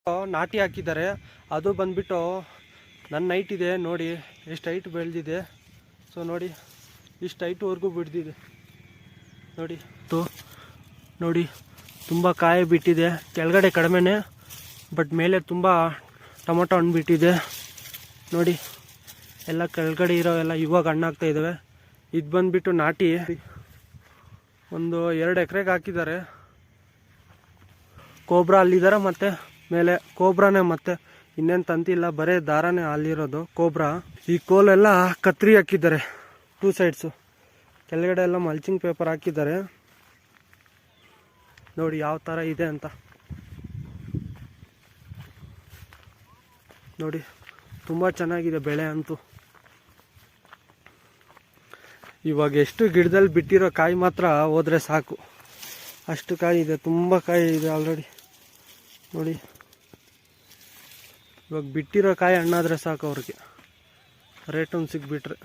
ನಾಟಿ ಹಾಕಿದ್ದಾರೆ. ಅದು ಬಂದ್ಬಿಟ್ಟು ನನ್ನ ಹೈಟ್ ಇದೆ ನೋಡಿ, ಎಷ್ಟು ಹೈಟ್ ಬೆಳೆದಿದೆ. ಸೊ ನೋಡಿ, ಇಷ್ಟು ಹೈಟ್ವರೆಗೂ ಬಿಡ್ದಿದೆ ನೋಡಿ. ನೋಡಿ ತುಂಬ ಕಾಯಿ ಬಿಟ್ಟಿದೆ. ಕೆಳಗಡೆ ಕಡಿಮೆನೆ, ಬಟ್ ಮೇಲೆ ತುಂಬ ಟೊಮೊಟೊ ಹಣ್ಣು ಬಿಟ್ಟಿದೆ ನೋಡಿ. ಎಲ್ಲ ಕೆಳಗಡೆ ಇರೋವೆಲ್ಲ ಇವಾಗ ಹಣ್ಣಾಗ್ತಾ ಇದ್ದಾವೆ. ಇದು ಬಂದ್ಬಿಟ್ಟು ನಾಟಿ ಒಂದು 2 ಎಕರೆಗೆ ಹಾಕಿದ್ದಾರೆ. ಕೋಬ್ರಾ ಅಲ್ಲಿದ್ದಾರೆ, ಮತ್ತು ಮೇಲೆ ಕೋಬ್ರಾನೇ, ಮತ್ತೆ ಇನ್ನೇನು ತಂತಿಲ್ಲ, ಬರೇ ದಾರನೇ ಅಲ್ಲಿರೋದು ಕೋಬ್ರಾ. ಈ ಕೋಲೆಲ್ಲ ಕತ್ರಿ ಹಾಕಿದ್ದಾರೆ 2 ಸೈಡ್ಸು. ಕೆಳಗಡೆ ಎಲ್ಲ ಮಲ್ಚಿಂಗ್ ಪೇಪರ್ ಹಾಕಿದ್ದಾರೆ ನೋಡಿ ಯಾವ ಥರ ಇದೆ ಅಂತ ನೋಡಿ. ತುಂಬ ಚೆನ್ನಾಗಿದೆ ಬೆಳೆ ಅಂತೂ. ಇವಾಗ ಎಷ್ಟು ಗಿಡದಲ್ಲಿ ಬಿಟ್ಟಿರೋ ಕಾಯಿ ಮಾತ್ರ ಹೋದರೆ ಸಾಕು, ಅಷ್ಟು ಕಾಯಿ ಇದೆ. ತುಂಬ ಕಾಯಿ ಇದೆ ಆಲ್ರೆಡಿ ನೋಡಿ. ಇವಾಗ ಬಿಟ್ಟಿರೋ ಕಾಯಿ ಹಣ್ಣಾದರೆ ಸಾಕು, ಅವ್ರಿಗೆ ರೇಟ್ ಒಂದು ಸಿಕ್ಬಿಟ್ರೆ.